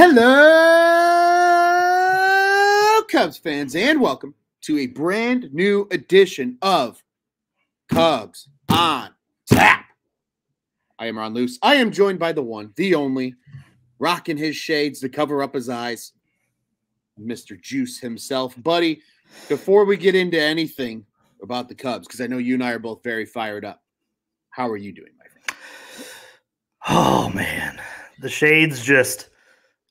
Hello, Cubs fans, and welcome to a brand new edition of Cubs on Tap. I am Ron Luce. I am joined by the one, the only, rocking his shades to cover up his eyes, Mr. Juice himself. Buddy, before we get into anything about the Cubs, because I know you and I are both very fired up, how are you doing, my friend? Oh, man. The shades just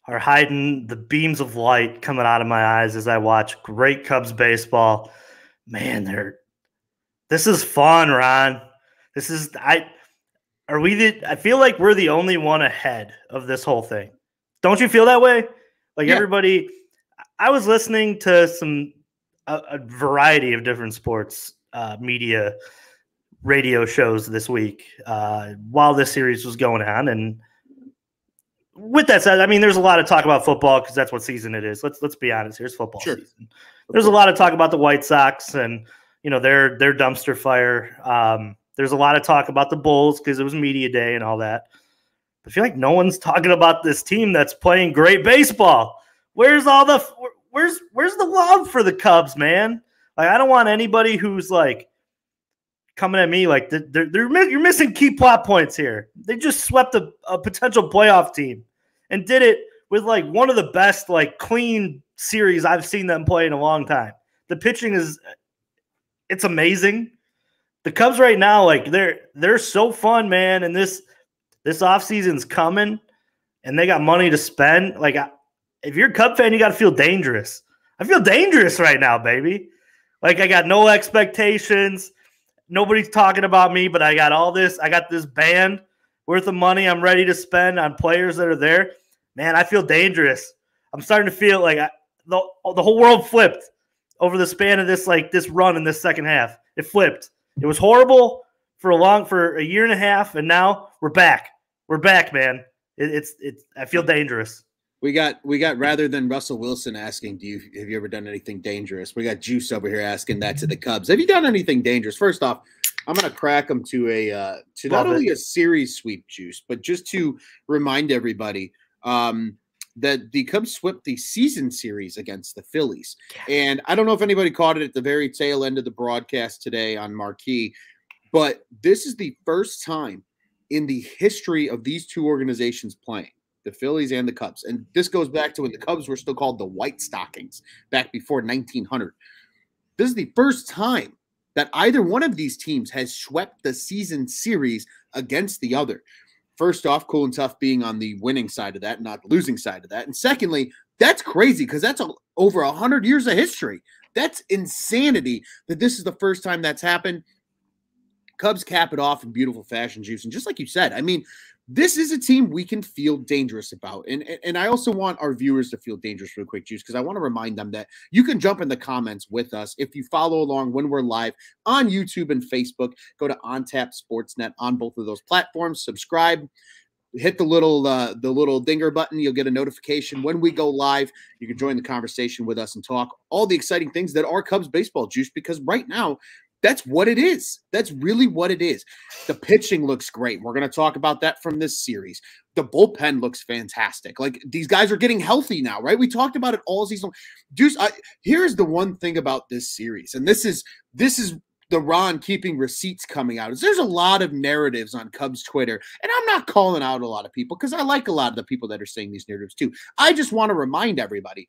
are hiding the beams of light coming out of my eyes as I watch great Cubs baseball. Man, this is fun, Ron. I feel like we're the only one ahead of this whole thing. Don't you feel that way? Like everybody, I was listening to a variety of different sports media radio shows this week while this series was going on, and with that said, I mean, there's a lot of talk about football because that's what season it is. Let's be honest. Here's football season. There's a lot of talk about the White Sox and their dumpster fire. There's a lot of talk about the Bulls because it was media day and all that. But I feel like no one's talking about this team that's playing great baseball. Where's the love for the Cubs, man? Like, I don't want anybody who's like coming at me like you're missing key plot points here. They just swept a potential playoff team and did it with like one of the best like clean series I've seen them play in a long time. The pitching it's amazing. The Cubs right now, like they're so fun, man. And this offseason's coming and they got money to spend. Like, if you're a Cub fan, you got to feel dangerous. I feel dangerous right now, baby. Like, I got no expectations. Nobody's talking about me, but I got this band worth of money I'm ready to spend on players that are there. Man, I feel dangerous. I'm starting to feel like the whole world flipped over the span of this run in this second half. It flipped. It was horrible for a year and a half, and now we're back. We're back, man. I feel dangerous. We got rather than Russell Wilson asking, have you ever done anything dangerous? We got Juice over here asking that to the Cubs. Have you done anything dangerous? First off, I'm going to crack them to not only a series sweep, Juice, but just to remind everybody that the Cubs swept the season series against the Phillies. And I don't know if anybody caught it at the very tail end of the broadcast today on Marquee, but this is the first time in the history of these two organizations playing, the Phillies and the Cubs. And this goes back to when the Cubs were still called the White Stockings back before 1900. This is the first time that either one of these teams has swept the season series against the other. First off, Cool and Tough being on the winning side of that, not the losing side of that. And secondly, that's crazy because that's over 100 years of history. That's insanity that this is the first time that's happened. Cubs cap it off in beautiful fashion, Juice. And just like you said, I mean, this is a team we can feel dangerous about. And I also want our viewers to feel dangerous real quick, Juice, because I want to remind them that you can jump in the comments with us if you follow along when we're live on YouTube and Facebook. Go to OnTap Sportsnet on both of those platforms. Subscribe. Hit the little dinger button. You'll get a notification when we go live. You can join the conversation with us and talk all the exciting things that are Cubs baseball, Juice, because right now, that's what it is. That's really what it is. The pitching looks great. We're going to talk about that from this series. The bullpen looks fantastic. Like, these guys are getting healthy now, right? We talked about it all season long. Juice, here's the one thing about this series, and this is the Ron keeping receipts coming out, is there's a lot of narratives on Cubs Twitter, and I'm not calling out a lot of people because I like a lot of the people that are saying these narratives too. I just want to remind everybody,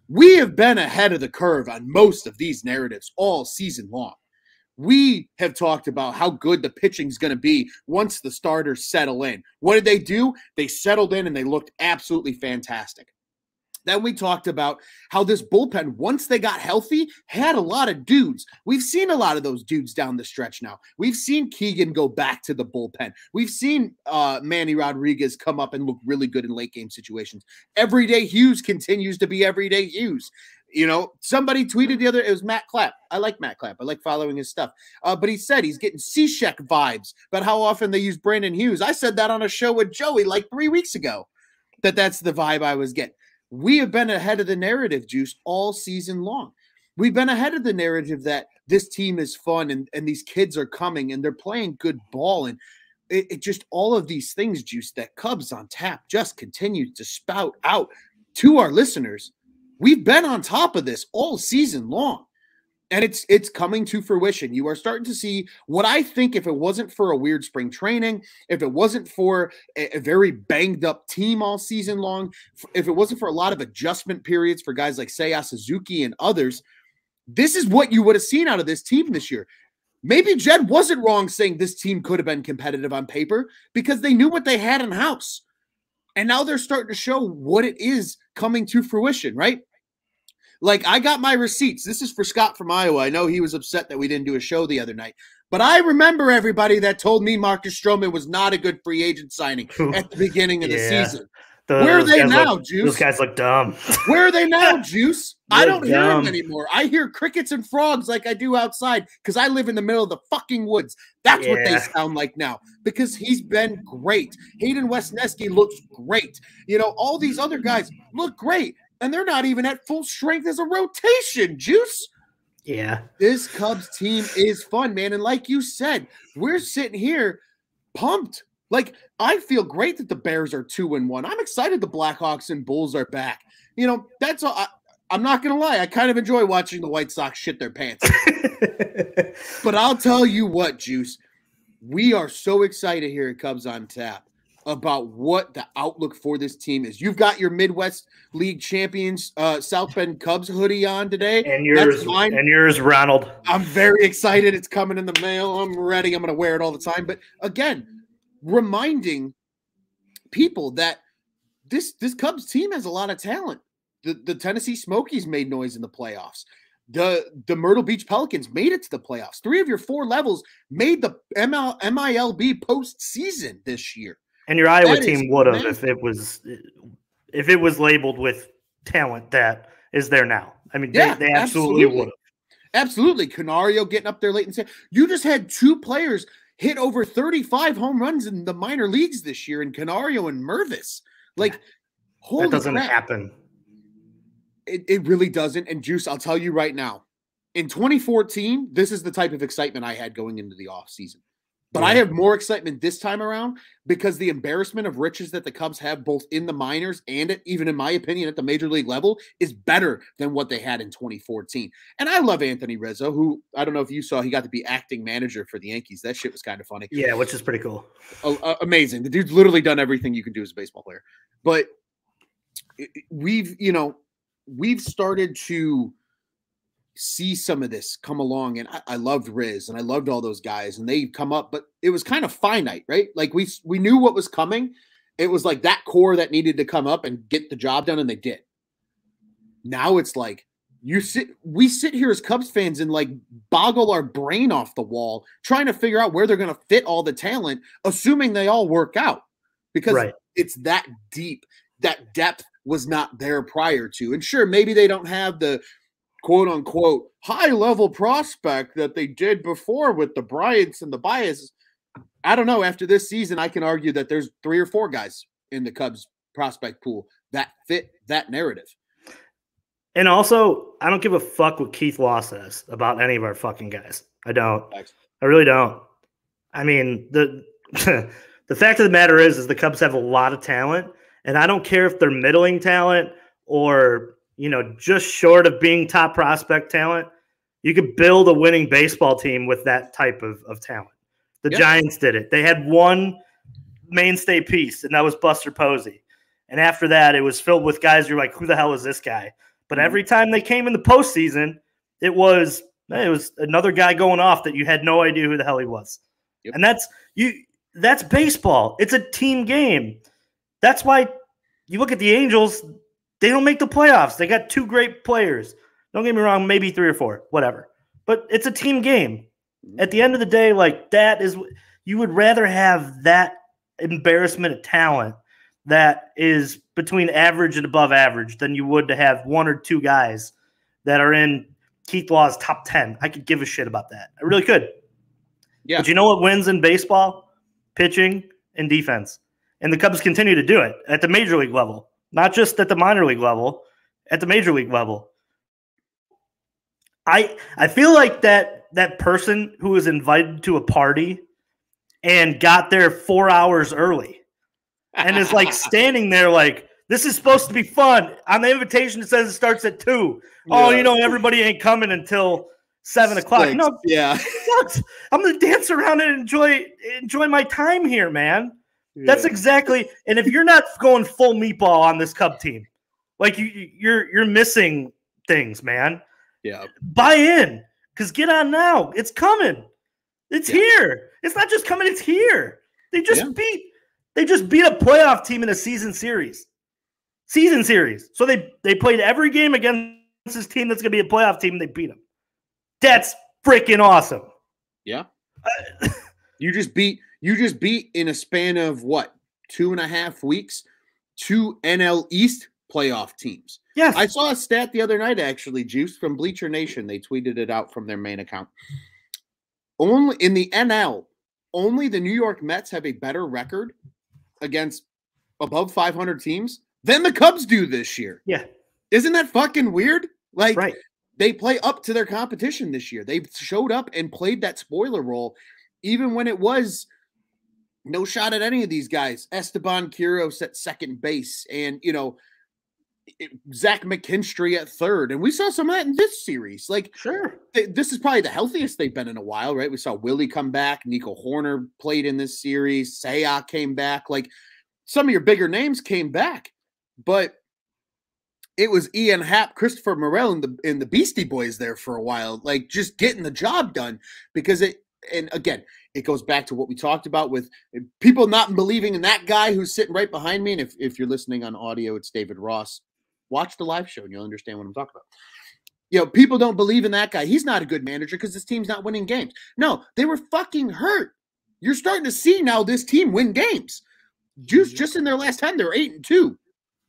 we have been ahead of the curve on most of these narratives all season long. We have talked about how good the pitching is going to be once the starters settle in. What did they do? They settled in and they looked absolutely fantastic. Then we talked about how this bullpen, once they got healthy, had a lot of dudes. We've seen a lot of those dudes down the stretch now. We've seen Keegan go back to the bullpen. We've seen Manny Rodriguez come up and look really good in late game situations. Everyday Hughes continues to be Everyday Hughes. Somebody tweeted the other, it was Matt Clapp. I like Matt Clapp. I like following his stuff. But he said he's getting C-Sheck vibes about how often they use Brandon Hughes. I said that on a show with Joey like 3 weeks ago, that's the vibe I was getting. We have been ahead of the narrative, Juice, all season long. We've been ahead of the narrative that this team is fun and these kids are coming and they're playing good ball. And it just all of these things, Juice, that Cubs on Tap just continues to spout out to our listeners. We've been on top of this all season long. And it's coming to fruition. You are starting to see what I think, if it wasn't for a weird spring training, if it wasn't for a very banged up team all season long, if it wasn't for a lot of adjustment periods for guys like Seiya Suzuki and others, this is what you would have seen out of this team this year. Maybe Jed wasn't wrong saying this team could have been competitive on paper because they knew what they had in house. And now they're starting to show what it is coming to fruition, right? Like, I got my receipts. This is for Scott from Iowa. I know he was upset that we didn't do a show the other night. But I remember everybody that told me Marcus Stroman was not a good free agent signing at the beginning of the season. Where are they now, Juice? Those guys look dumb. Where are they now, Juice? I don't hear them anymore. I hear crickets and frogs like I do outside because I live in the middle of the fucking woods. That's what they sound like now because he's been great. Hayden Westnesky looks great. You know, all these other guys look great. And they're not even at full strength as a rotation, Juice. Yeah. This Cubs team is fun, man. And like you said, we're sitting here pumped. Like, I feel great that the Bears are 2-1. I'm excited the Blackhawks and Bulls are back. You know, that's all. I'm not going to lie. I kind of enjoy watching the White Sox shit their pants. But I'll tell you what, Juice. We are so excited here at Cubs on Tap about what the outlook for this team is. You've got your Midwest League champions, South Bend Cubs hoodie on today. And yours, Ronald. I'm very excited. It's coming in the mail. I'm ready. I'm going to wear it all the time. But again, reminding people that this Cubs team has a lot of talent. The Tennessee Smokies made noise in the playoffs. The Myrtle Beach Pelicans made it to the playoffs. 3 of your 4 levels made the MILB postseason this year. And your Iowa team would have if it was labeled with talent that is there now. I mean, they absolutely would have. Absolutely. Canario getting up there late and saying, you just had 2 players hit over 35 home runs in the minor leagues this year in Canario and Mervis. Like, holy that doesn't crap. happen. It really doesn't. And Juice, I'll tell you right now, in 2014, this is the type of excitement I had going into the offseason. But I have more excitement this time around because the embarrassment of riches that the Cubs have both in the minors and even in my opinion at the major league level is better than what they had in 2014. And I love Anthony Rizzo, who I don't know if you saw, he got to be acting manager for the Yankees. That shit was kind of funny. Yeah, which is pretty cool. Amazing. The dude's literally done everything you can do as a baseball player. But we've started to see some of this come along, and I loved Riz and I loved all those guys, and they've come up, but it was kind of finite, right? Like we knew what was coming. It was like that core that needed to come up and get the job done, and they did. Now it's like we sit here as Cubs fans and like boggle our brain off the wall trying to figure out where they're going to fit all the talent, assuming they all work out because it's that deep. That depth was not there prior to. And sure, maybe they don't have the quote-unquote high-level prospect that they did before with the Bryants and the Bias. I don't know. After this season, I can argue that there's 3 or 4 guys in the Cubs prospect pool that fit that narrative. And also, I don't give a fuck what Keith Law says about any of our fucking guys. I don't. Thanks. I really don't. I mean, the fact of the matter is the Cubs have a lot of talent, and I don't care if they're middling talent or just short of being top prospect talent. You could build a winning baseball team with that type of talent. The Giants did it. They had one mainstay piece, and that was Buster Posey. And after that, it was filled with guys who were like, who the hell is this guy? But every time they came in the postseason, it was another guy going off that you had no idea who the hell he was. Yep. And that's baseball. It's a team game. That's why you look at the Angels, they don't make the playoffs. They got 2 great players. Don't get me wrong, maybe 3 or 4, whatever. But it's a team game. At the end of the day, like that is – you would rather have that embarrassment of talent that is between average and above average than you would to have 1 or 2 guys that are in Keith Law's top 10. I could give a shit about that. I really could. Yeah. But you know what wins in baseball? Pitching and defense. And the Cubs continue to do it at the major league level. Not just at the minor league level, at the major league level. I feel like that person who is invited to a party and got there 4 hours early. And it's like standing there like, this is supposed to be fun. On the invitation, it says it starts at 2. Yeah. Oh, everybody ain't coming until 7 o'clock. 6. No, yeah. I'm going to dance around and enjoy my time here, man. Yeah. That's exactly. And if you're not going full meatball on this Cub team, like you're missing things, man. Yeah. Buy in, because get on now. It's coming. It's here. It's not just coming. It's here. They just beat a playoff team in a season series. So they played every game against this team that's going to be a playoff team, and they beat them. That's freaking awesome. Yeah. You just beat in a span of what, 2.5 weeks, 2 NL East playoff teams. Yes. I saw a stat the other night, actually, Juice, from Bleacher Nation. They tweeted it out from their main account. Only in the NL, only the New York Mets have a better record against above 500 teams than the Cubs do this year. Yeah. Isn't that fucking weird? Like, right. They play up to their competition this year. They showed up and played that spoiler role, even when it was no shot at any of these guys. Esteban Quiros at second base and, Zach McKinstry at third. And we saw some of that in this series. Like, sure, this is probably the healthiest they've been in a while, right? We saw Willie come back. Nico Horner played in this series. Saya came back. Like, some of your bigger names came back. But it was Ian Happ, Christopher Morel, and the Beastie Boys there for a while, like just getting the job done because and again, it goes back to what we talked about with people not believing in that guy who's sitting right behind me. And if you're listening on audio, it's David Ross. Watch the live show and you'll understand what I'm talking about. People don't believe in that guy. He's not a good manager because this team's not winning games. No, they were fucking hurt. You're starting to see now this team win games. Juice, just in their last 10, they're 8-2.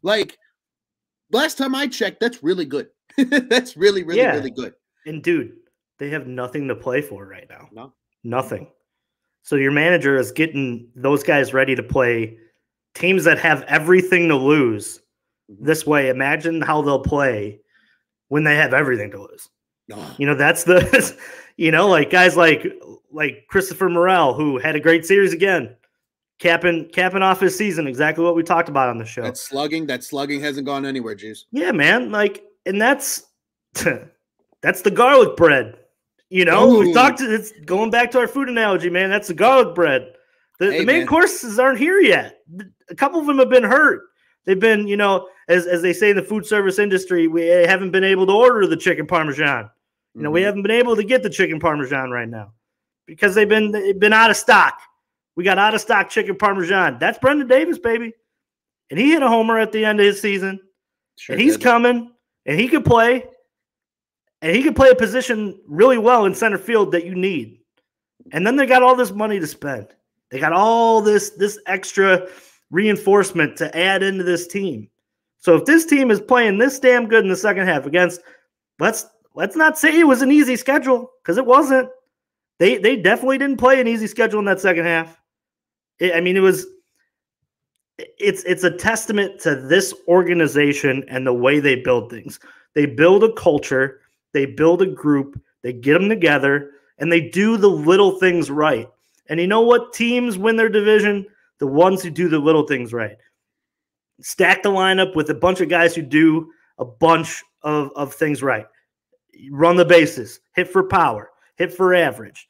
Like, last time I checked, that's really good. That's really, really, really good. And, dude, they have nothing to play for right now. No. Nothing. So your manager is getting those guys ready to play teams that have everything to lose. This way, imagine how they'll play when they have everything to lose. Oh. That's the, like guys like Christopher Morel, who had a great series again. Capping off his season, exactly what we talked about on the show. That slugging hasn't gone anywhere, Juice. Yeah, man. Like, and that's the garlic bread. We talked to it's going back to our food analogy, man. That's the garlic bread. The main courses aren't here yet. A couple of them have been hurt. They've been, as they say in the food service industry, we haven't been able to order the chicken parmesan. We haven't been able to get the chicken parmesan right now because they've been out of stock. We got out of stock chicken parmesan. That's Brendan Davis, baby. And he hit a homer at the end of his season. Sure, and he's coming, and he could play. And he could play a position really well in center field that you need. And then they got all this money to spend. They got all this extra reinforcement to add into this team. So if this team is playing this damn good in the second half against, let's not say it was an easy schedule, because it wasn't. They definitely didn't play an easy schedule in that second half. It's a testament to this organization and the way they build things. They build a culture, they build a group, they get them together, and they do the little things right. And you know what teams win their division? The ones who do the little things right. Stack the lineup with a bunch of guys who do a bunch of things right. Run the bases, hit for power, hit for average,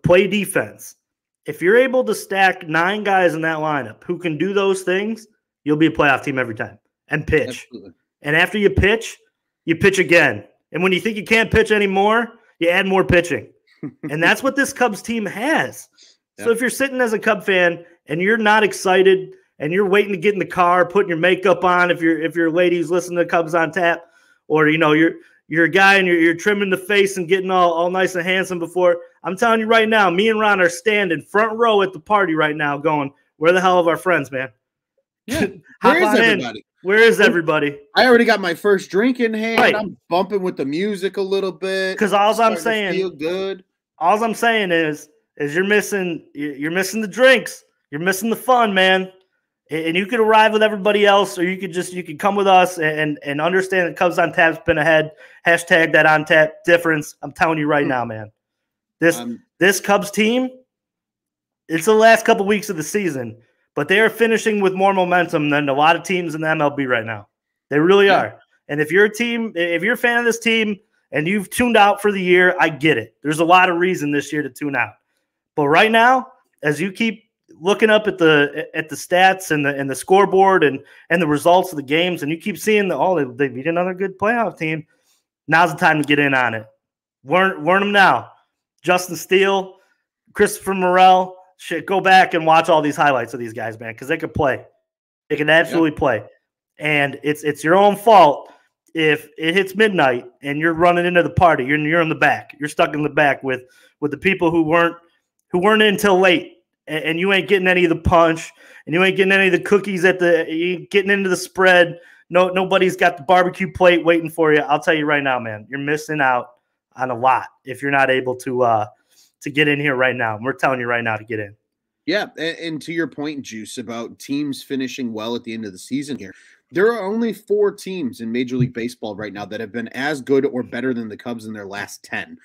play defense. If you're able to stack 9 guys in that lineup who can do those things, you'll be a playoff team every time and pitch. Absolutely. And after you pitch again. And when you think you can't pitch anymore, you add more pitching. And that's what this Cubs team has. So if you're sitting as a Cub fan and you're not excited and you're waiting to get in the car, putting your makeup on, if you're a lady who's listening to Cubs on Tap, or you're a guy and you're trimming the face and getting all nice and handsome before, I'm telling you right now, me and Ron are standing front row at the party right now going, where the hell are our friends, man? Yeah. Where is everybody? Where is everybody? I already got my first drink in hand. Right. I'm bumping with the music a little bit. Because all I'm saying, feel good. All I'm saying is you're missing the drinks. You're missing the fun, man. And you could arrive with everybody else, or you could come with us and understand that Cubs on Tap's been ahead. Hashtag that on tap difference. I'm telling you right now, man. This Cubs team, It's the last couple weeks of the season, but they are finishing with more momentum than a lot of teams in the MLB right now. They really are. And if you're a fan of this team and you've tuned out for the year, I get it. There's a lot of reason this year to tune out. But right now, as you keep looking up at the stats and the scoreboard and the results of the games, and you keep seeing they beat another good playoff team, now's the time to get in on it. Learn them now. Justin Steele, Christopher Morel, go back and watch all these highlights of these guys, man, because they can play. They can absolutely play. And it's your own fault if it hits midnight and you're running into the party. You're in the back. You're stuck in the back with the people who weren't in until late, and you ain't getting any of the punch, and you ain't getting any of the cookies you getting into the spread. Nobody's got the barbecue plate waiting for you. I'll tell you right now, man, you're missing out on a lot if you're not able to get in here right now. And we're telling you right now to get in. Yeah, and to your point, Juice, about teams finishing well at the end of the season here, there are only 4 teams in Major League Baseball right now that have been as good or better than the Cubs in their last 10.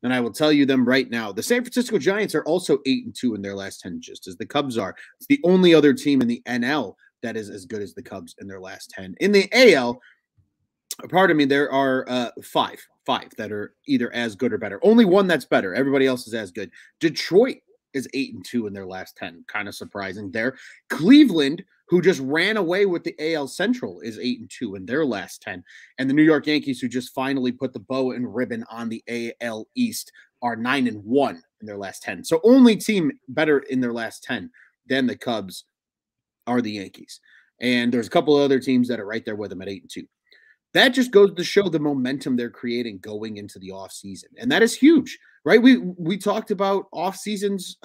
And I will tell you them right now. The San Francisco Giants are also 8-2 in their last 10, just as the Cubs are. It's the only other team in the NL that is as good as the Cubs in their last 10. In the AL, pardon me, there are 5 that are either as good or better. Only one that's better. Everybody else is as good. Detroit is 8-2 in their last 10. Kind of surprising there. Cleveland, who just ran away with the AL Central, is 8-2 in their last 10. And the New York Yankees, who just finally put the bow and ribbon on the AL East, are 9-1 in their last 10. So only team better in their last 10 than the Cubs are the Yankees. And there's a couple of other teams that are right there with them at 8-2. That just goes to show the momentum they're creating going into the offseason. And that is huge, right? We talked about off seasons,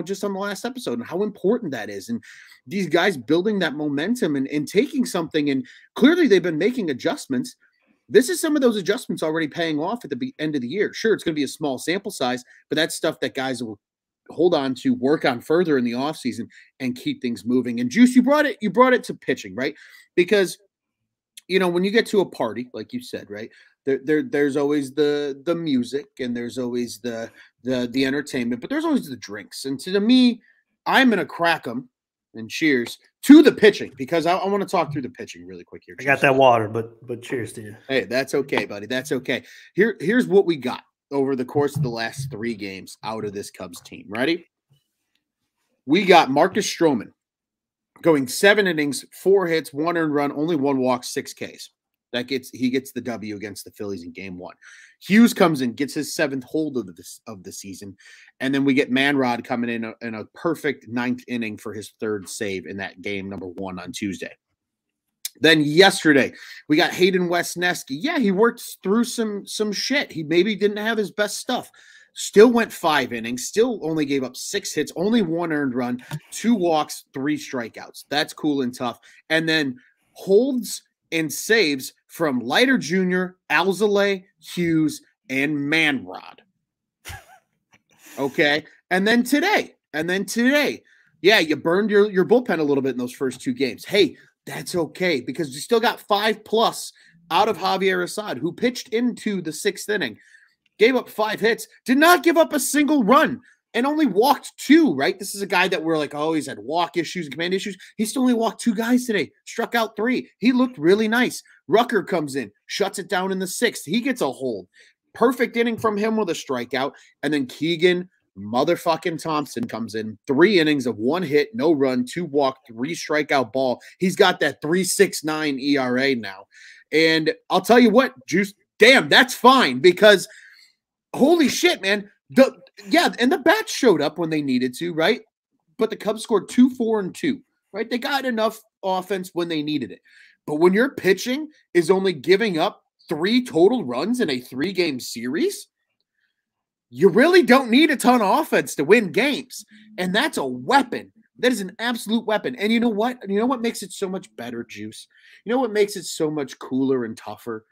just on the last episode, and how important that is. And these guys building that momentum and taking something, and clearly they've been making adjustments. This is some of those adjustments already paying off at the end of the year. Sure, it's going to be a small sample size, but that's stuff that guys will hold on to, work on further in the offseason and keep things moving. And Juice, you brought it to pitching, right? Because when you get to a party, like you said, right, there's always the music, and there's always the entertainment, but there's always the drinks. And to me, I'm going to crack them and cheers to the pitching, because I want to talk through the pitching really quick here. I got that water, but cheers to you. Hey, that's okay, buddy. That's okay. Here's what we got over the course of the last 3 games out of this Cubs team. Ready? We got Marcus Stroman going 7 innings, 4 hits, 1 earned run, only 1 walk, 6 Ks. He gets the W against the Phillies in Game 1. Hughes comes in, gets his 7th hold of the season, and then we get Manrod coming in a perfect 9th inning for his 3rd save in that game number 1 on Tuesday. Then yesterday, we got Hayden Westnesky. Yeah, he worked through some shit. He maybe didn't have his best stuff. Still went 5 innings, still only gave up 6 hits, only 1 earned run, 2 walks, 3 strikeouts. That's cool and tough. And then holds and saves from Leiter Jr., Alzolay, Hughes, and Manrod. Okay? And then today, yeah, you burned your bullpen a little bit in those first 2 games. Hey, that's okay, because you still got 5+ out of Javier Assad, who pitched into the 6th inning, gave up 5 hits, did not give up a single run, and only walked 2, right? This is a guy that we're like, oh, he's had walk issues and command issues. He still only walked 2 guys today, struck out 3. He looked really nice. Rucker comes in, shuts it down in the 6th. He gets a hold. Perfect inning from him with a strikeout. And then Keegan motherfucking Thompson comes in, 3 innings of 1 hit, no run, 2 walk, 3 strikeout ball. He's got that 3.69 ERA now. And I'll tell you what, Juice, damn, that's fine, because holy shit, man. And the bats showed up when they needed to, right? But the Cubs scored 2, 4, and 2, right? They got enough offense when they needed it. But when your pitching is only giving up 3 total runs in a 3-game series, you really don't need a ton of offense to win games. And that's a weapon. That is an absolute weapon. And you know what? You know what makes it so much better, Juice? You know what makes it so much cooler and tougher?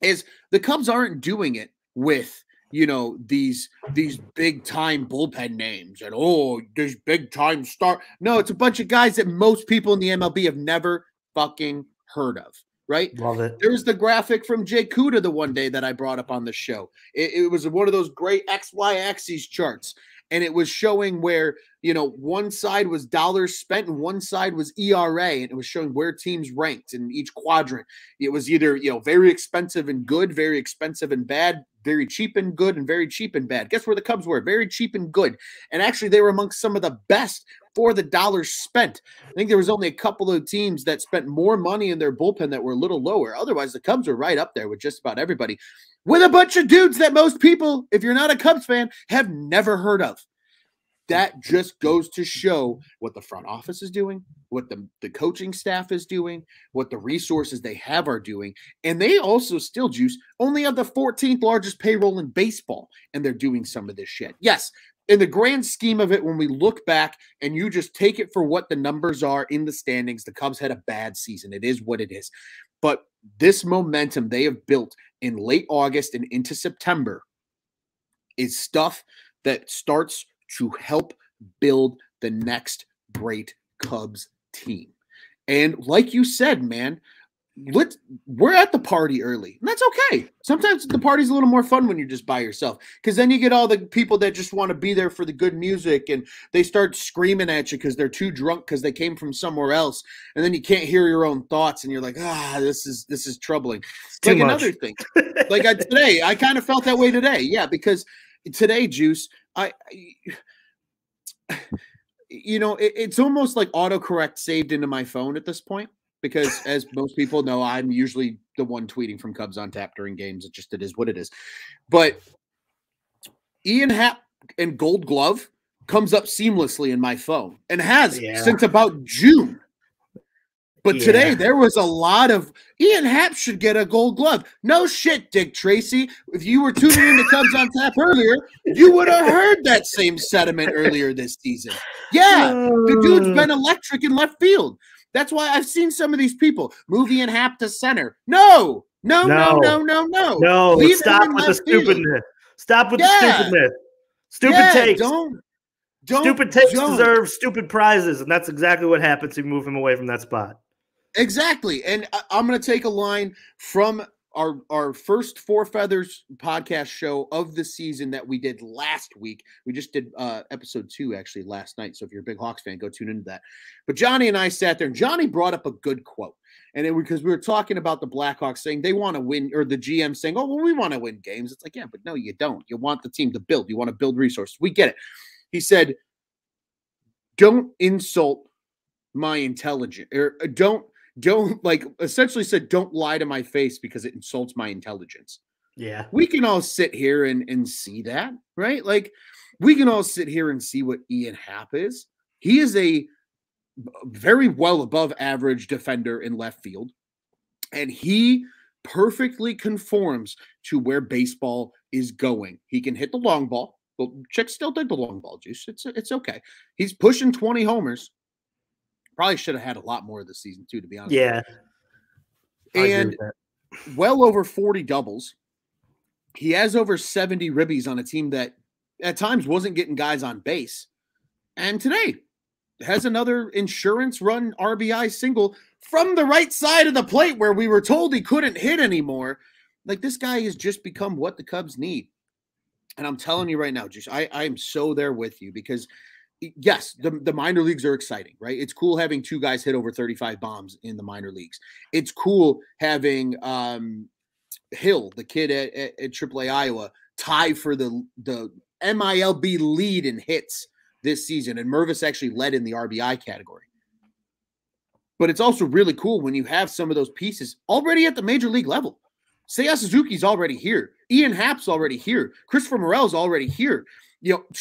Is the Cubs aren't doing it with these big time bullpen names and this big time star. No, it's a bunch of guys that most people in the MLB have never fucking heard of, right? Love it. There's the graphic from Jay Kuda the one day that I brought up on the show. It was one of those great XY axis charts. And it was showing where, one side was dollars spent and one side was ERA. And it was showing where teams ranked in each quadrant. It was either, very expensive and good, very expensive and bad, very cheap and good, and very cheap and bad. Guess where the Cubs were? Very cheap and good. And actually, they were amongst some of the best for the dollars spent. I think there was only a couple of teams that spent more money in their bullpen that were a little lower. Otherwise, the Cubs were right up there with just about everybody, with a bunch of dudes that most people, if you're not a Cubs fan, have never heard of. That just goes to show what the front office is doing, what the coaching staff is doing, what the resources they have are doing. And they also still, Juice, only have the 14th largest payroll in baseball, and they're doing some of this shit. Yes, in the grand scheme of it, when we look back and you just take it for what the numbers are in the standings, the Cubs had a bad season. It is what it is. But this momentum they have built in late August and into September is stuff that starts to help build the next great Cubs team. And like you said, man, we're at the party early. And that's okay. Sometimes the party's a little more fun when you're just by yourself, because then you get all the people that just want to be there for the good music, and they start screaming at you because they're too drunk because they came from somewhere else, and then you can't hear your own thoughts, and you're like, this is troubling. Like another thing, like today, I kind of felt that way today. Yeah, because today, Juice, it's almost like autocorrect saved into my phone at this point, because as most people know, I'm usually the one tweeting from Cubs on Tap during games. It is what it is. But Ian Happ and Gold Glove comes up seamlessly in my phone and has since about June. But today there was a lot of Ian Happ should get a Gold Glove. No shit, Dick Tracy. If you were tuning in to Cubs on Tap earlier, you would have heard that same sentiment earlier this season. Yeah, the dude's been electric in left field. That's why I've seen some of these people move Ian Happ to center. No. Stop with the stupidness. Stop with the stupidness. Stupid takes. Stupid takes deserve stupid prizes, and that's exactly what happens if you move him away from that spot. Exactly. And I'm going to take a line from our first Four Feathers podcast show of the season that we did last week. We just did episode 2 actually last night. So if you're a big Hawks fan, go tune into that. But Johnny and I sat there, and Johnny brought up a good quote. And because we were talking about the Blackhawks saying they want to win, or the GM saying, oh, well, we want to win games. It's like, yeah, but no, you don't. You want the team to build. You want to build resources. We get it. He said, don't insult my intelligence, or don't essentially said, don't lie to my face because it insults my intelligence. Yeah. We can all sit here and see that, right? Like, we can all sit here and see what Ian Happ is. He is a very well above average defender in left field, and he perfectly conforms to where baseball is going. He can hit the long ball. Well, chicks still dig the long ball, Juice. It's okay. He's pushing 20 homers. Probably should have had a lot more this season, too, to be honest. Yeah. And well over 40 doubles. He has over 70 ribbies on a team that at times wasn't getting guys on base. And today has another insurance run RBI single from the right side of the plate where we were told he couldn't hit anymore. Like, this guy has just become what the Cubs need. And I'm telling you right now, Juice, I am so there with you, because yes, the minor leagues are exciting, right? It's cool having two guys hit over 35 bombs in the minor leagues. It's cool having Hill, the kid at AAA Iowa, tie for the MILB lead in hits this season. And Mervis actually led in the RBI category. But it's also really cool when you have some of those pieces already at the major league level. Seiya Suzuki's already here. Ian Happ's already here. Christopher Morel's already here.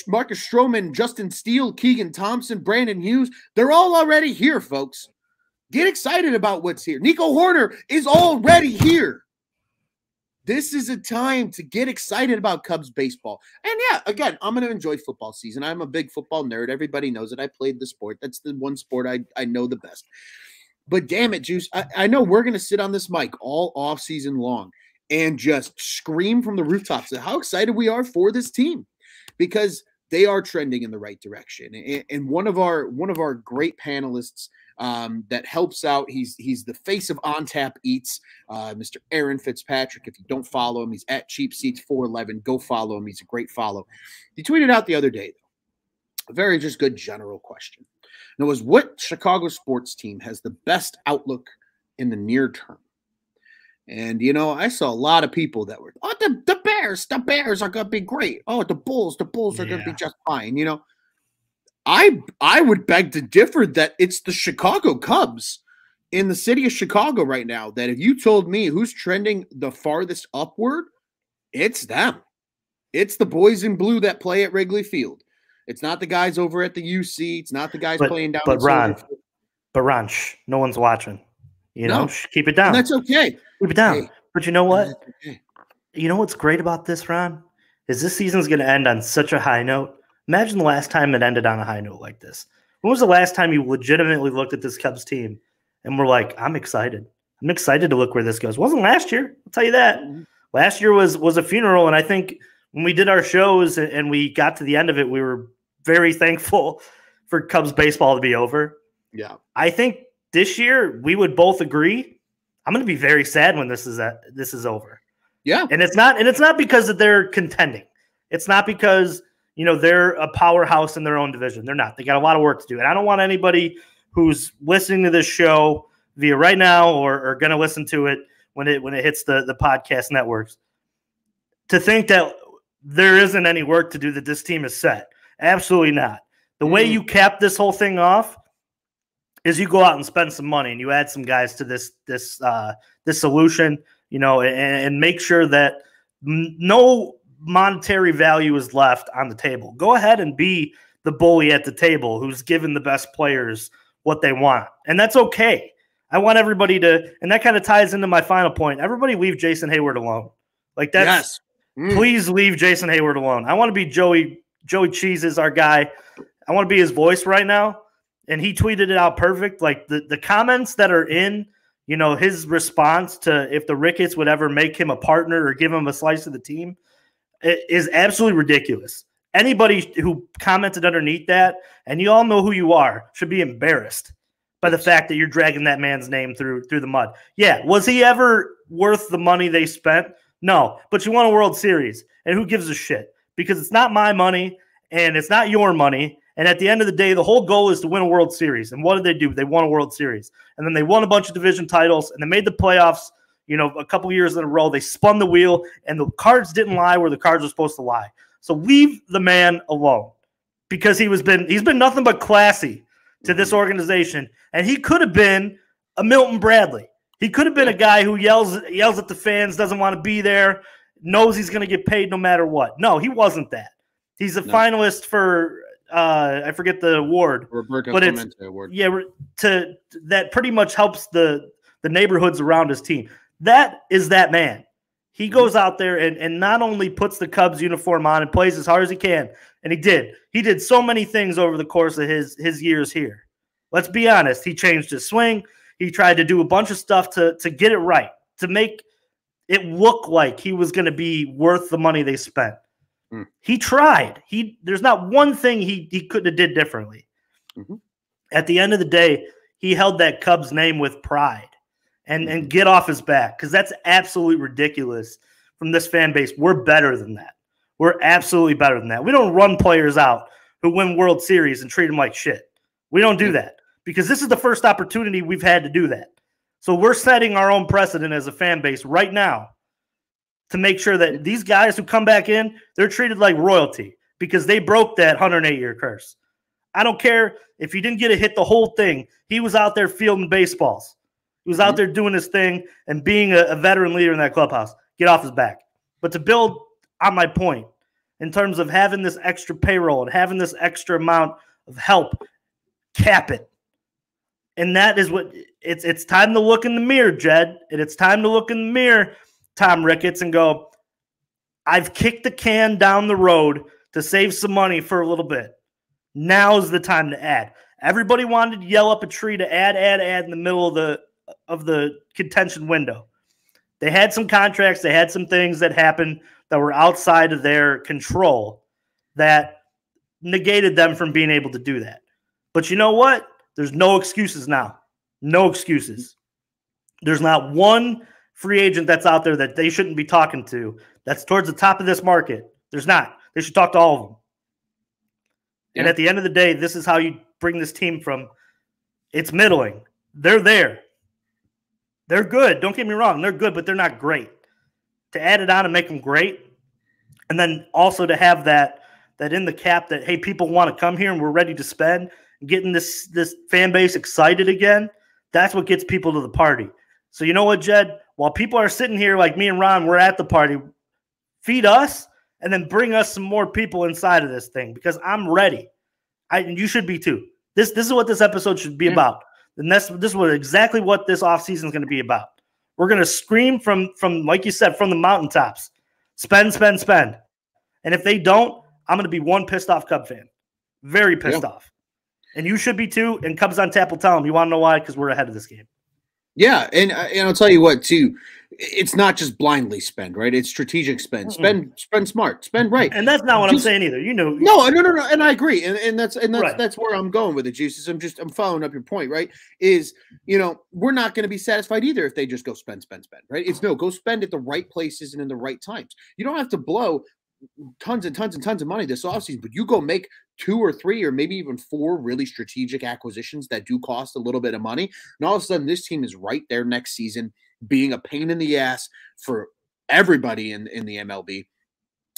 Marcus Stroman, Justin Steele, Keegan Thompson, Brandon Hughes, they're all already here, folks. Get excited about what's here. Nico Horner is already here. This is a time to get excited about Cubs baseball. And yeah, again, I'm going to enjoy football season. I'm a big football nerd. Everybody knows it. I played the sport. That's the one sport I know the best. But damn it, Juice, I know we're going to sit on this mic all off season long and just scream from the rooftops at how excited we are for this team, because they are trending in the right direction. And one of our great panelists that helps out, he's the face of On Tap Eats, Mr. Aaron Fitzpatrick. If you don't follow him, he's at Cheap Seats 411. Go follow him. He's a great follow. He tweeted out the other day, a very just good general question. And it was, what Chicago sports team has the best outlook in the near term? And, I saw a lot of people that were, the Bears are going to be great. Oh, the Bulls are going to be just fine. I would beg to differ that it's the Chicago Cubs in the city of Chicago right now, that if you told me who's trending the farthest upward, it's them. It's the boys in blue that play at Wrigley Field. It's not the guys over at the UC. It's not the guys playing down. But Ron, no one's watching. Keep it down. And that's okay. Keep it down. Hey, but you know what? Okay. You know what's great about this, Ron? Is this season's going to end on such a high note. Imagine the last time it ended on a high note like this. When was the last time you legitimately looked at this Cubs team and were like, I'm excited. I'm excited to look where this goes. It wasn't last year. I'll tell you that. Mm-hmm. Last year was a funeral, and I think when we did our shows and we got to the end of it, we were very thankful for Cubs baseball to be over. Yeah. I think this year we would both agree I'm going to be very sad when this is over. Yeah. And it's not because that they're contending. It's not because, they're a powerhouse in their own division. They're not. They got a lot of work to do. And I don't want anybody who's listening to this show via right now or going to listen to it when it hits the podcast networks to think that there isn't any work to do, that this team is set. Absolutely not. The way you cap this whole thing off is you go out and spend some money and you add some guys to this solution, and make sure that no monetary value is left on the table. Go ahead and be the bully at the table who's given the best players what they want. And that's okay. I want everybody to, and that kind of ties into my final point. Everybody leave Jason Hayward alone. Like that's, yes. Please leave Jason Hayward alone. I want to be Joey Cheese is our guy. I want to be his voice right now. And he tweeted it out perfect. Like the comments that are in, his response to if the Ricketts would ever make him a partner or give him a slice of the team, it is absolutely ridiculous. Anybody who commented underneath that, and you all know who you are, should be embarrassed by the fact that you're dragging that man's name through the mud. Yeah, was he ever worth the money they spent? No, but you won a World Series, and who gives a shit? Because it's not my money, and it's not your money, and at the end of the day, the whole goal is to win a World Series. And what did they do? They won a World Series, and then they won a bunch of division titles, and they made the playoffs, a couple years in a row. They spun the wheel, and the cards didn't lie where the cards were supposed to lie. So leave the man alone, because he's been nothing but classy to this organization, and he could have been a Milton Bradley. He could have been a guy who yells at the fans, doesn't want to be there, knows he's going to get paid no matter what. No, he wasn't that. He's a finalist for I forget the award, Roberto but Clemente award. Yeah, that pretty much helps the neighborhoods around his team. That is that man. He goes out there and not only puts the Cubs uniform on and plays as hard as he can, and he did. He did so many things over the course of his years here. Let's be honest. He changed his swing. He tried to do a bunch of stuff to get it right, to make it look like he was going to be worth the money they spent. He tried. There's not one thing he couldn't have did differently. Mm-hmm. At the end of the day, he held that Cubs name with pride. And get off his back, because that's absolutely ridiculous from this fan base. We're better than that. We're absolutely better than that. We don't run players out who win World Series and treat them like shit. We don't do that, because this is the first opportunity we've had to do that. So we're setting our own precedent as a fan base right now to make sure that these guys who come back in, they're treated like royalty, because they broke that 108-year curse. I don't care if he didn't get a hit the whole thing. He was out there fielding baseballs. He was out there doing his thing and being a veteran leader in that clubhouse. Get off his back. But to build on my point, in terms of having this extra payroll and having this extra amount of help, cap it. And that is what it's time to look in the mirror, Jed. And it's time to look in the mirror, Tom Ricketts, and go, I've kicked the can down the road to save some money for a little bit. Now's the time to add. Everybody wanted to yell up a tree to add in the middle of the contention window. They had some contracts, they had some things that happened that were outside of their control that negated them from being able to do that. But you know what? There's no excuses now. No excuses. There's not one free agent that's out there that they shouldn't be talking to that's towards the top of this market. There's not. They should talk to all of them. And at the end of the day, this is how you bring this team from it's middling. They're there. They're good. Don't get me wrong. They're good, but they're not great. To add it on and make them great, and then also to have that in the cap that, hey, people want to come here and we're ready to spend, getting this fan base excited again, that's what gets people to the party. So you know what, Jed? While people are sitting here like me and Ron, we're at the party, feed us and then bring us some more people inside of this thing because I'm ready. And you should be too. This is what this episode should be about. And this is exactly what this offseason is going to be about. We're going to scream from, like you said, from the mountaintops. Spend, spend, spend. And if they don't, I'm going to be one pissed off Cub fan. Very pissed off. And you should be too. And Cubs on Tap will tell them. You want to know why? Because we're ahead of this game. Yeah, and I'll tell you what, too. It's not just blindly spend, right? It's strategic spend. Spend smart. Spend right. And that's not what I'm saying either. You know. No. And I agree. And that's where I'm going with it, Juice. I'm following up your point, right? Is, we're not going to be satisfied either if they just go spend, right? It's go spend at the right places and in the right times. You don't have to blow tons and tons and tons of money this offseason, but you go make 2 or 3 or maybe even 4 really strategic acquisitions that do cost a little bit of money. And all of a sudden this team is right there next season being a pain in the ass for everybody in the MLB.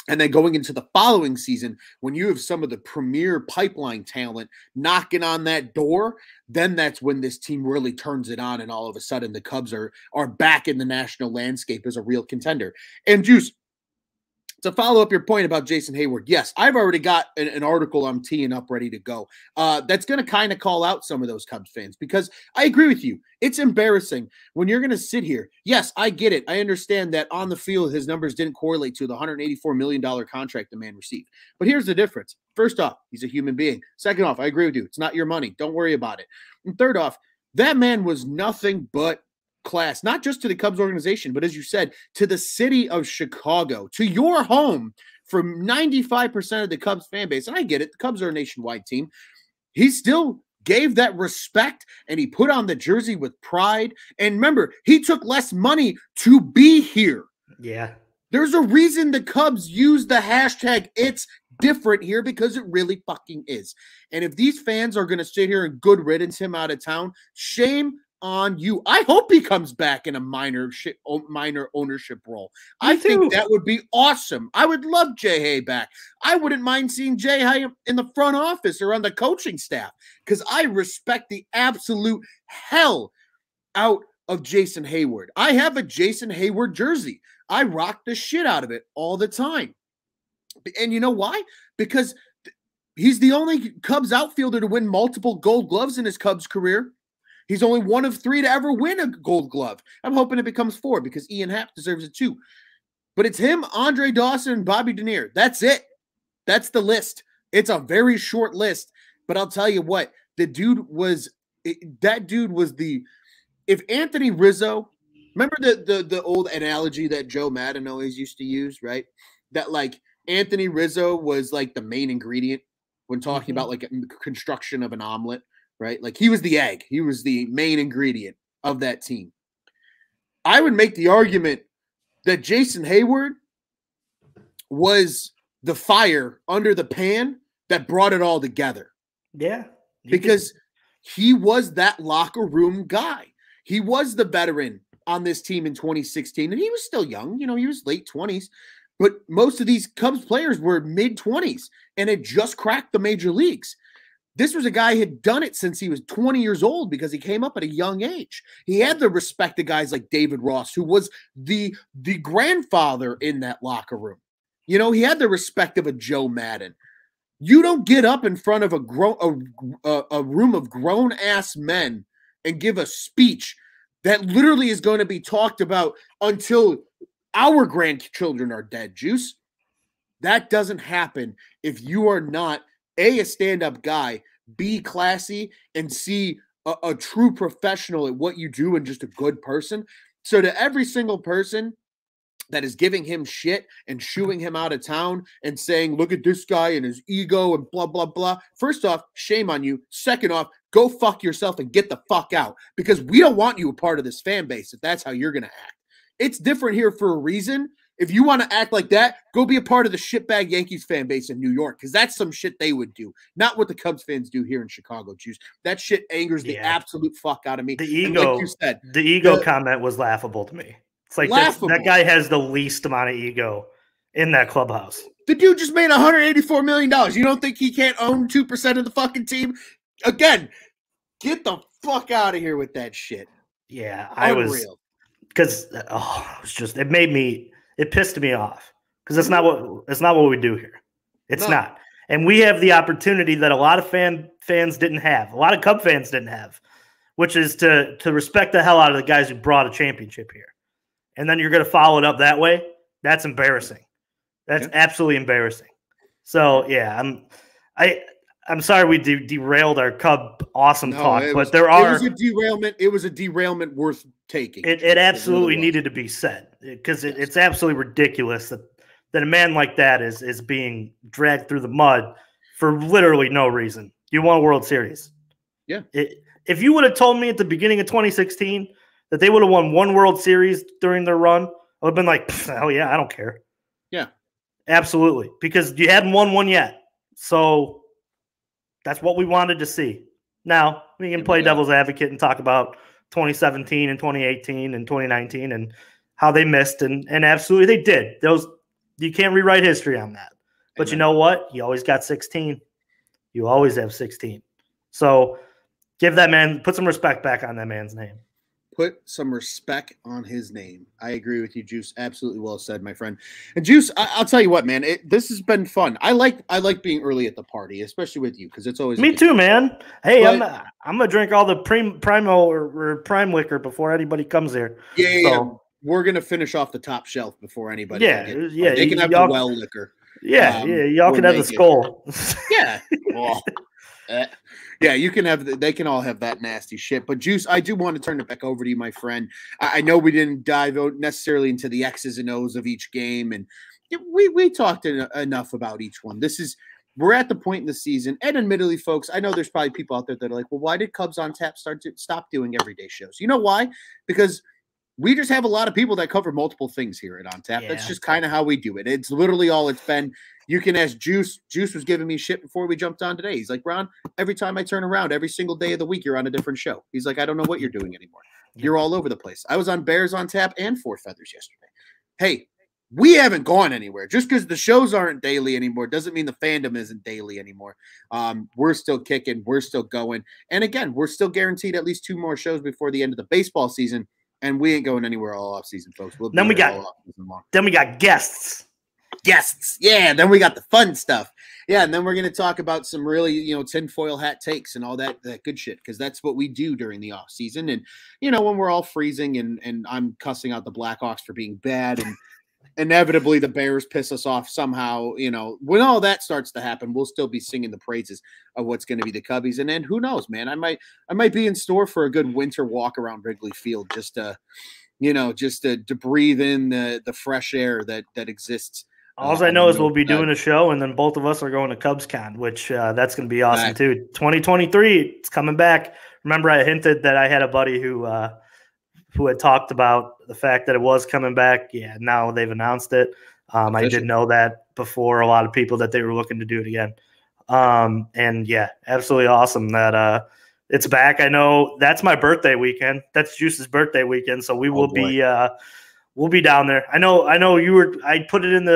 And then going into the following season, when you have some of the premier pipeline talent knocking on that door, then that's when this team really turns it on. And all of a sudden the Cubs are back in the national landscape as a real contender. And Juice, to follow up your point about Jason Hayward, yes, I've already got an article I'm teeing up ready to go. That's going to kind of call out some of those Cubs fans because I agree with you. It's embarrassing when you're going to sit here. Yes, I get it. I understand that on the field, his numbers didn't correlate to the $184 million contract the man received. But here's the difference. First off, he's a human being. Second off, I agree with you. It's not your money. Don't worry about it. And third off, that man was nothing but class, not just to the Cubs organization, but as you said, to the city of Chicago, to your home for 95% of the Cubs fan base. And I get it. The Cubs are a nationwide team. He still gave that respect and he put on the jersey with pride. And remember, he took less money to be here. Yeah. There's a reason the Cubs use the hashtag It's Different here because it really fucking is. And if these fans are going to sit here and good riddance him out of town, shame on you. I hope he comes back in a minor ownership role. I think that would be awesome. I would love Jay Hay back. I wouldn't mind seeing Jay Hay in the front office or on the coaching staff because I respect the absolute hell out of Jason Hayward. I have a Jason Hayward jersey. I rock the shit out of it all the time. And you know why? Because he's the only Cubs outfielder to win multiple Gold Gloves in his Cubs career. He's only one of 3 to ever win a Gold Glove. I'm hoping it becomes 4 because Ian Happ deserves it too. But it's him, Andre Dawson, and Bobby Dernier. That's it. That's the list. It's a very short list. But I'll tell you what, if Anthony Rizzo, remember the old analogy that Joe Madden always used to use, right? That like Anthony Rizzo was like the main ingredient when talking about like construction of an omelet. Right? Like he was the egg. He was the main ingredient of that team. I would make the argument that Jason Hayward was the fire under the pan that brought it all together. Yeah. Because he was that locker room guy. He was the veteran on this team in 2016, and he was still young. He was late 20s. But most of these Cubs players were mid-20s and had just cracked the major leagues. This was a guy who had done it since he was 20 years old because he came up at a young age. He had the respect of guys like David Ross, who was the grandfather in that locker room. He had the respect of a Joe Madden. You don't get up in front of a room of grown-ass men and give a speech that literally is going to be talked about until our grandchildren are dead, Juice. That doesn't happen if you are not a stand-up guy, B, classy, and C, a true professional at what you do and just a good person. So to every single person that is giving him shit and shooing him out of town and saying, look at this guy and his ego and blah, blah, blah. First off, shame on you. Second off, go fuck yourself and get the fuck out because we don't want you a part of this fan base if that's how you're going to act. It's different here for a reason. If you want to act like that, go be a part of the shitbag Yankees fan base in New York, because that's some shit they would do. Not what the Cubs fans do here in Chicago, Juice. That shit angers the absolute fuck out of me. The ego, like you said, the ego comment was laughable to me. It's like that guy has the least amount of ego in that clubhouse. The dude just made $184 million. You don't think he can't own 2% of the fucking team? Again, get the fuck out of here with that shit. Yeah, I was because it pissed me off because it's not what we do here. It's not, and we have the opportunity that a lot of fans didn't have, a lot of Cub fans didn't have, which is to respect the hell out of the guys who brought a championship here, and then you're going to follow it up that way. That's embarrassing. That's absolutely embarrassing. So yeah, I'm sorry we derailed our Cub talk, but it was a derailment. It was a derailment worth taking. It absolutely needed to be said because it's absolutely ridiculous that a man like that is being dragged through the mud for literally no reason. You won a World Series. Yeah. If you would have told me at the beginning of 2016 that they would have won one World Series during their run, I would have been like, hell yeah, I don't care. Yeah. Absolutely. Because you hadn't won one yet. So that's what we wanted to see. Now, we can play devil's advocate and talk about 2017 and 2018 and 2019 and how they missed, and absolutely they did. You can't rewrite history on that. But you know what? You always got 16. You always have 16. So give that man, put some respect back on that man's name. Put some respect on his name. I agree with you, Juice. Absolutely well said, my friend. And Juice, I'll tell you what, man. This has been fun. I like being early at the party, especially with you, because it's always me too, man. Hey, I'm gonna drink all the primo or prime liquor before anybody comes here. Yeah. We're gonna finish off the top shelf before anybody. Yeah. They can have the well liquor. Yeah, y'all can have the skull. Yeah. Yeah, you can have. They can all have that nasty shit. But Juice, I do want to turn it back over to you, my friend. I know we didn't dive necessarily into the X's and O's of each game, and we talked enough about each one. We're at the point in the season, and admittedly, folks, I know there's probably people out there that are like, well, why did Cubs on Tap stop doing everyday shows? You know why? Because we just have a lot of people that cover multiple things here at On Tap. Yeah. That's just kind of how we do it. It's literally all it's been. You can ask Juice. Juice was giving me shit before we jumped on today. He's like, Ron, every time I turn around, every single day of the week, you're on a different show. He's like, I don't know what you're doing anymore. You're all over the place. I was on Bears on Tap and Four Feathers yesterday. Hey, we haven't gone anywhere. Just because the shows aren't daily anymore doesn't mean the fandom isn't daily anymore. We're still kicking. We're still going. And again, we're still guaranteed at least 2 more shows before the end of the baseball season. And we ain't going anywhere all off season, folks. Then we got guests. Yeah. Then we got the fun stuff. Yeah. And then we're going to talk about some really, tinfoil hat takes and all that good shit. Because that's what we do during the off season. And, when we're all freezing and I'm cussing out the Blackhawks for being bad and inevitably the Bears piss us off somehow, when all that starts to happen, we'll still be singing the praises of what's going to be the Cubbies. And then who knows, man, I might be in store for a good winter walk around Wrigley Field just to breathe in the fresh air that exists. All I know is we'll be doing a show, and then both of us are going to CubsCon, which that's going to be awesome too. 2023, it's coming back. Remember, I hinted that I had a buddy who had talked about the fact that it was coming back. Yeah, now they've announced it. I did know that before a lot of people that they were looking to do it again. And yeah, absolutely awesome that it's back. I know that's my birthday weekend. That's Juice's birthday weekend, so we will be we'll be down there. I know you were. I put it in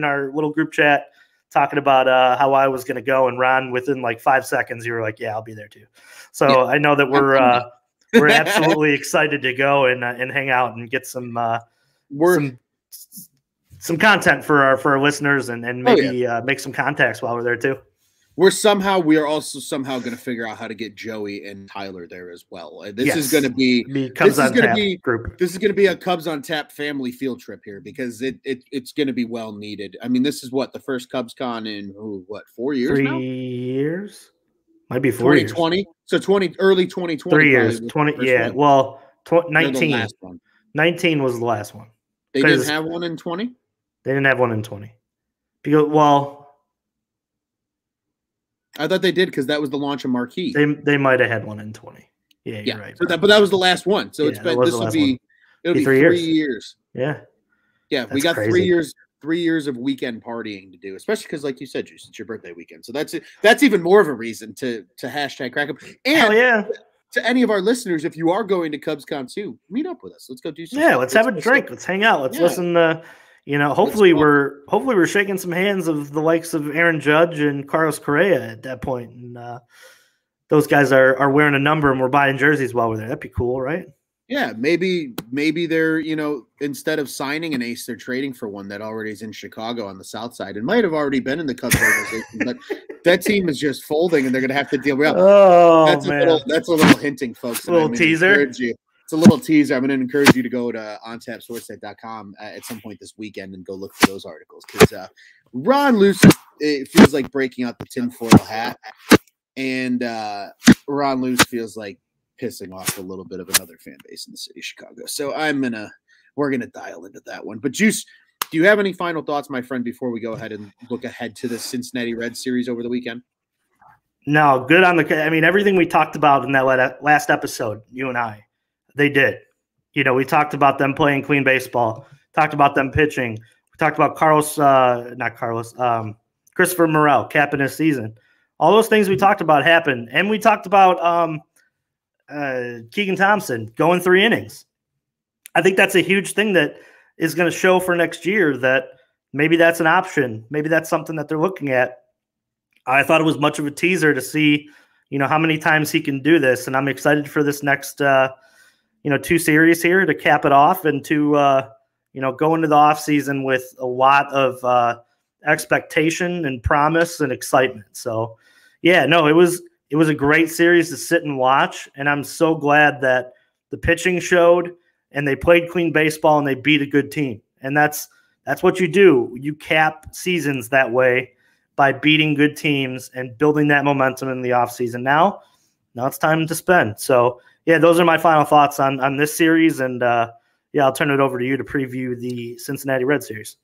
our little group chat talking about how I was going to go, and Ron, within like 5 seconds, you were like, "Yeah, I'll be there too." So yeah. I know that we're absolutely excited to go and hang out and get some content for our listeners and maybe make some contacts while we're there too. We are also somehow going to figure out how to get Joey and Tyler there as well. This is going to be a Cubs on Tap family field trip here because it's going to be well needed. I mean, this is the first CubsCon in 4 years now? 3 years. Might be 4 years. 2020. So early 2020. 3 years. 20. Yeah. Well, 19. 19 was the last one. They didn't have one in 20. They didn't have one in 20. Because I thought they did because that was the launch of Marquee. They might have had one in 20. Yeah, you're right. But that was the last one. So this will be 3 years. Yeah. Yeah, we got crazy. 3 years of weekend partying to do, especially because, like you said, Juice, it's your birthday weekend. So that's even more of a reason to hashtag crack up. And hell yeah. To any of our listeners, if you are going to CubsCon 2, meet up with us. Let's go do some stuff. Let's have a drink. Let's hang out. Let's listen to, hopefully we're shaking some hands of the likes of Aaron Judge and Carlos Correa at that point. And those guys are wearing a number and we're buying jerseys while we're there. That'd be cool, right? Yeah, maybe they're, instead of signing an ace, they're trading for one that already is in Chicago on the south side. It might have already been in the Cubs organization, but that team is just folding and they're going to have to deal with it. Oh, that's a little hinting, folks. A little teaser. It's a little teaser. I'm going to encourage you to go to ontapsportsnet.com at some point this weekend and go look for those articles because Ron Luce, it feels like breaking out the tinfoil hat, and Ron Luce feels like pissing off a little bit of another fan base in the city of Chicago. So we're gonna dial into that one. But Juice, do you have any final thoughts, my friend, before we go ahead and look ahead to the Cincinnati Reds series over the weekend? No, good on everything we talked about in that last episode, you and I, they did. We talked about them playing clean baseball, talked about them pitching. We talked about Christopher Morel capping his season. All those things we talked about happened. And we talked about Keegan Thompson going 3 innings. I think that's a huge thing that is going to show for next year that maybe that's an option. Maybe that's something that they're looking at. I thought it was much of a teaser to see, how many times he can do this. And I'm excited for this next, 2 series here to cap it off and to, go into the offseason with a lot of expectation and promise and excitement. So, yeah, no, it was a great series to sit and watch, and I'm so glad that the pitching showed and they played clean baseball and they beat a good team. And that's what you do. You cap seasons that way by beating good teams and building that momentum in the offseason. Now it's time to spend. So, yeah, those are my final thoughts on this series, and I'll turn it over to you to preview the Cincinnati Reds series.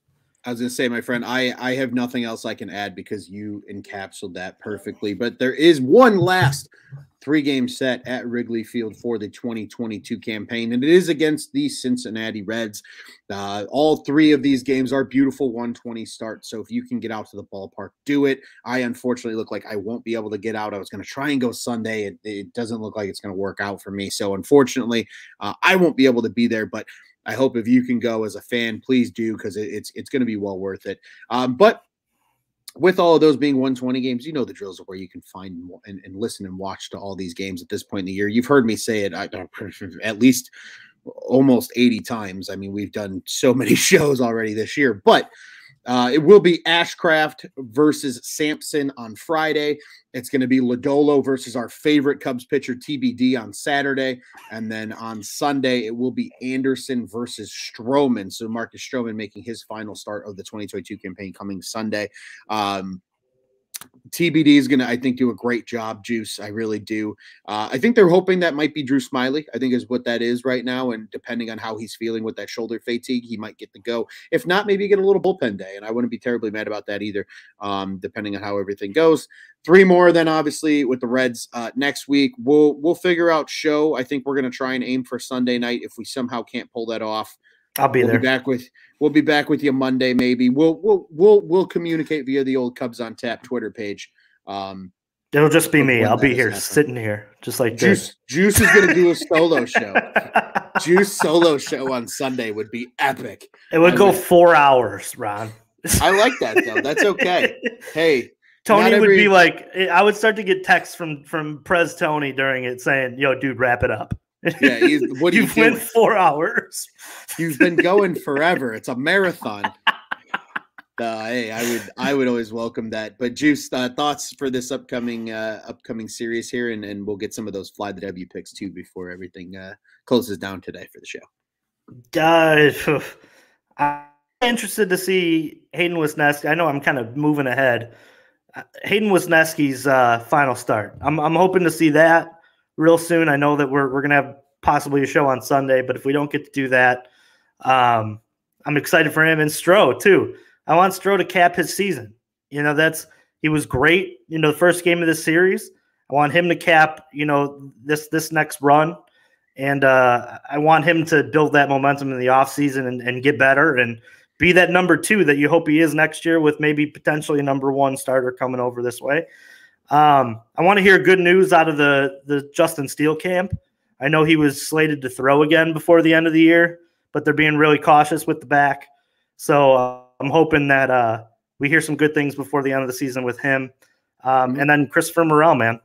I was going to say, my friend, I have nothing else I can add because you encapsulated that perfectly. But there is one last 3-game set at Wrigley Field for the 2022 campaign, and it is against the Cincinnati Reds. All 3 of these games are beautiful 1:20 starts, so if you can get out to the ballpark, do it. I unfortunately look like I won't be able to get out. I was going to try and go Sunday. It doesn't look like it's going to work out for me, so unfortunately, I won't be able to be there, but I hope if you can go as a fan, please do, because it's going to be well worth it. But with all of those being 120 games, the drills of where you can find and listen and watch to all these games at this point in the year. You've heard me say it at least almost 80 times. I mean, we've done so many shows already this year, but it will be Ashcraft versus Sampson on Friday. It's going to be Lodolo versus our favorite Cubs pitcher, TBD, on Saturday. And then on Sunday, it will be Anderson versus Stroman. So Marcus Stroman making his final start of the 2022 campaign coming Sunday. TBD is going to, I think, do a great job, Juice. I really do. I think they're hoping that might be Drew Smiley, I think is what that is right now. And depending on how he's feeling with that shoulder fatigue, he might get to go. If not, maybe get a little bullpen day. And I wouldn't be terribly mad about that either, depending on how everything goes. 3 more then, obviously, with the Reds next week. We'll figure out show. I think we're going to try and aim for Sunday night. If we somehow can't pull that off, I'll be there. We'll be back with you Monday, maybe. We'll communicate via the old Cubs on Tap Twitter page. It'll just be me. I'll be here, sitting here, just like this. Juice is going to do a solo show. Juice solo show on Sunday would be epic. It would go 4 hours, Ron. I like that, though. That's okay. Hey, Tony would be like, I would start to get texts from Prez Tony during it saying, "Yo, dude, wrap it up." Yeah, you've went 4 hours. You've been going forever. It's a marathon. Hey, I would always welcome that. But Juice, thoughts for this upcoming series here, and we'll get some of those Fly the W picks too before everything closes down today for the show. I'm interested to see Hayden Westnesky. I know I'm kind of moving ahead. Hayden Westnesky's final start. I'm hoping to see that real soon. I know that we're gonna have possibly a show on Sunday, but if we don't get to do that, I'm excited for him and Stroh too. I want Stroh to cap his season. He was great, the first game of this series. I want him to cap, this next run And I want him to build that momentum in the offseason and get better and be that number 2 that you hope he is next year, with maybe potentially a number 1 starter coming over this way. I want to hear good news out of the Justin Steele camp. I know he was slated to throw again before the end of the year, but they're being really cautious with the back. So I'm hoping that we hear some good things before the end of the season with him. And then Christopher Morel, man.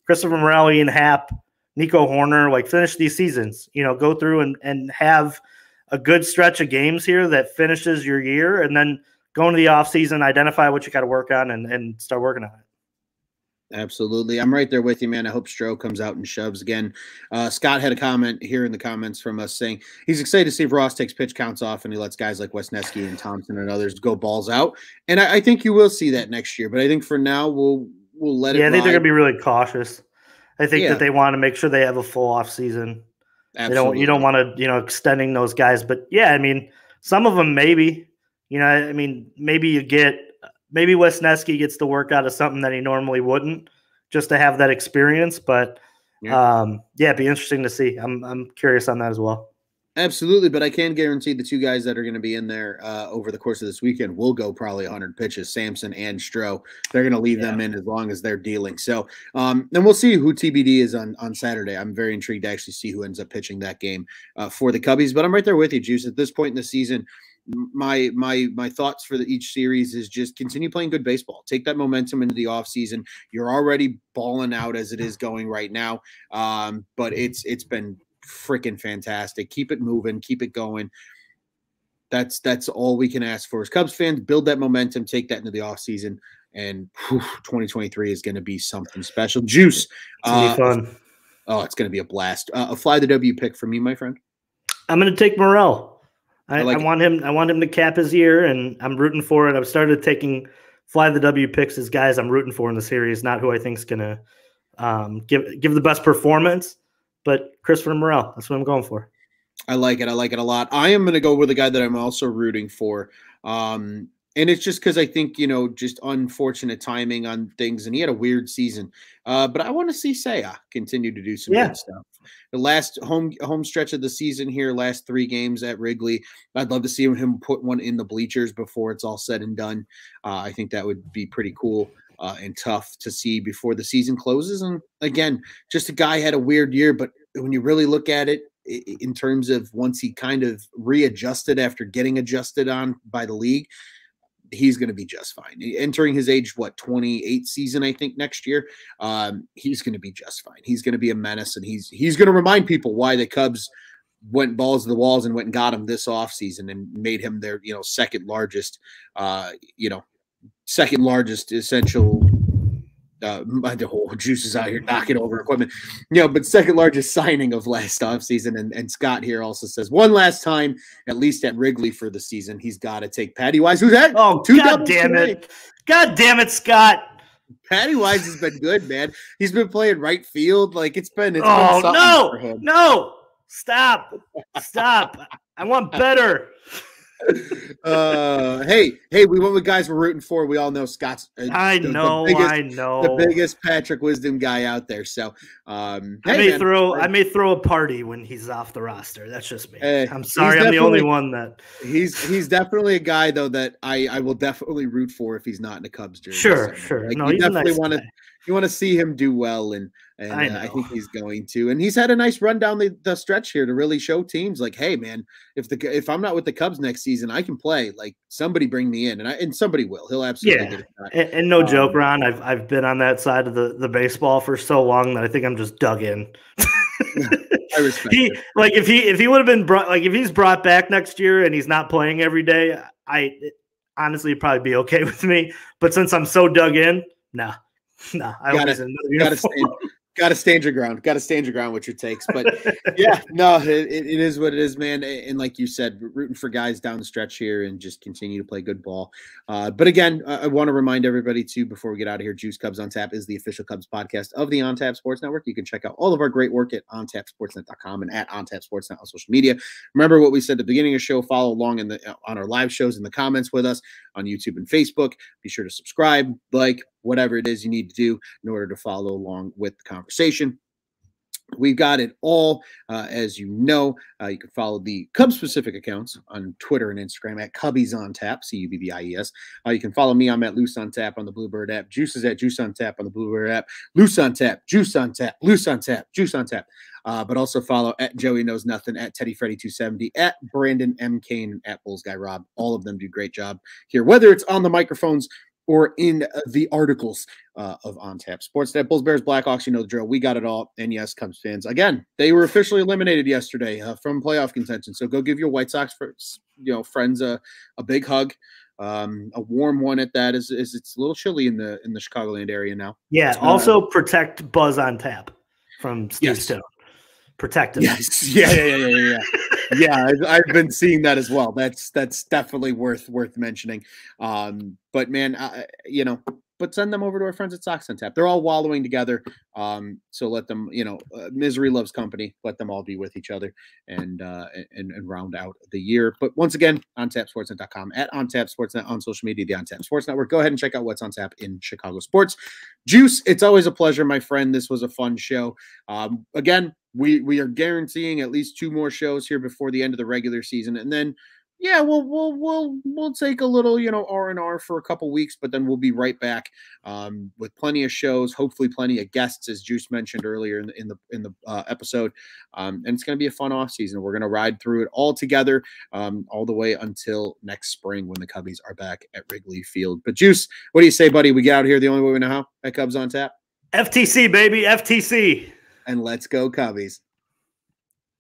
Christopher Morel, Ian Happ, Nico Horner, like, finish these seasons. Go through and have a good stretch of games here that finishes your year, and then go into the offseason, identify what you got to work on, and start working on it. Absolutely. I'm right there with you, man. I hope Stroh comes out and shoves again. Scott had a comment here in the comments from us saying he's excited to see if Ross takes pitch counts off and he lets guys like Westnesky and Thompson and others go balls out. And I think you will see that next year. But I think for now, we'll let it ride. I think they're going to be really cautious. I think that they want to make sure they have a full off season. Absolutely. You don't want to, extending those guys. But, yeah, I mean, some of them maybe. Maybe Westnesky gets to work out of something that he normally wouldn't, just to have that experience. But it'd be interesting to see. I'm curious on that as well. Absolutely, but I can guarantee the 2 guys that are going to be in there over the course of this weekend will go probably 100 pitches, Sampson and Stroh. They're going to leave them in as long as they're dealing. So, and we'll see who TBD is on Saturday. I'm very intrigued to actually see who ends up pitching that game for the Cubbies. But I'm right there with you, Juice. At this point in the season, my thoughts for each series is just continue playing good baseball. Take that momentum into the offseason. You're already balling out as it is going right now, but it's been freaking fantastic. Keep it moving, keep it going. That's all we can ask for as Cubs fans. Build that momentum, take that into the offseason, and 2023 is going to be something special. Juice, it's gonna be fun. Oh, it's going to be a blast. A fly the W pick for me, my friend. I'm going to take Morel. I want him to cap his year, and I'm rooting for it. I've started taking fly the W picks as guys I'm rooting for in the series, not who I think is going to give the best performance, but Christopher Morel. That's what I'm going for. I like it. I like it a lot. I am going to go with a guy that I'm also rooting for. And it's just because I think, just unfortunate timing on things, and he had a weird season. But I want to see Seiya continue to do some good stuff. The last home stretch of the season here, last 3 games at Wrigley, I'd love to see him put one in the bleachers before it's all said and done. I think that would be pretty cool and tough to see before the season closes. And again, just a guy had a weird year, but when you really look at it in terms of once he kind of readjusted after getting adjusted on by the league, he's going to be just fine. Entering his age, 28 season, I think, next year, he's going to be just fine. He's going to be a menace, and he's going to remind people why the Cubs went balls to the walls and went and got him this offseason and made him their, second largest essential. The whole Juice is out here knocking over equipment, but second largest signing of last offseason. And Scott here also says one last time, at least at Wrigley for the season, he's got to take Patty Wise. Who's that? Oh, God damn it. God damn it, Scott. Patty Wise has been good, man. He's been playing right field. Like it's been no, for him. No, stop. I want better. Hey, we went with guys we're rooting for. We all know Scott's the biggest Patrick Wisdom guy out there. So I may throw a party when he's off the roster. That's just me. I'm sorry, I'm the only one that he's definitely a guy though that I will definitely root for if he's not in the Cubs jersey. Sure. Like, you definitely want to see him do well, and I think he's going to. And he's had a nice run down the stretch here to really show teams like, hey, man, if I'm not with the Cubs next season, I can play. Like somebody bring me in, and somebody will. He'll absolutely get it. And no joke, Ron. I've been on that side of the baseball for so long that I think I'm just dug in. I respect it. If he would have been brought, like if he's brought back next year and he's not playing every day, honestly it'd probably be okay with me. But since I'm so dug in, nah. No, I gotta stand your ground. Got to stand your ground with your takes. But yeah, no, it is what it is, man. And like you said, rooting for guys down the stretch here and just continue to play good ball. But again, I want to remind everybody too, before we get out of here, Juice Cubs on Tap is the official Cubs podcast of the On Tap Sports Network. You can check out all of our great work at ontapsportsnet.com and at ontapsportsnet on social media. Remember what we said at the beginning of the show. Follow along on our live shows in the comments with us on YouTube and Facebook. Be sure to subscribe, like, whatever it is you need to do in order to follow along with the conversation. We've got it all, as you know. You can follow the Cubs-specific accounts on Twitter and Instagram at Cubbies on Tap, Cubbies. You can follow me. I'm at Luce on Tap on the Bluebird app. Juice is at Juice on Tap on the Bluebird app. Luce on Tap, Juice on Tap, Luce on Tap, Juice on Tap. But also follow at Joey Knows Nothing, at Teddy Freddy 270, at Brandon M. Kane, at Bulls Guy Rob. All of them do a great job here, whether it's on the microphones or in the articles of On Tap Sports. That Bulls, Bears, Blackhawks, you know the drill. We got it all. And yes, Cubs fans, again, they were officially eliminated yesterday from playoff contention. So go give your White Sox friends a big hug, a warm one at that. Is it's a little chilly in the Chicagoland area now. Yeah. Also protect Buzz on Tap from Steve Stone. Protect him. Yes. Yeah. Yeah, I've been seeing that as well. That's definitely worth mentioning. But man, but send them over to our friends at Sox on Tap. They're all wallowing together. So let them, misery loves company. Let them all be with each other and round out the year. But once again, ontapsportsnet.com, at ontapsportsnet on social media, the OnTap Sports Network. Go ahead and check out what's on tap in Chicago sports. Juice, it's always a pleasure, my friend. This was a fun show. Again, we are guaranteeing at least 2 more shows here before the end of the regular season, and then we'll take a little R&R for a couple weeks, but then we'll be right back with plenty of shows, hopefully plenty of guests, as Juice mentioned earlier in the episode, and it's going to be a fun off season. We're going to ride through it all together all the way until next spring when the Cubbies are back at Wrigley Field. But Juice, what do you say, buddy? We get out here the only way we know how at Cubs on Tap. FTC, baby, FTC. And let's go Cubbies.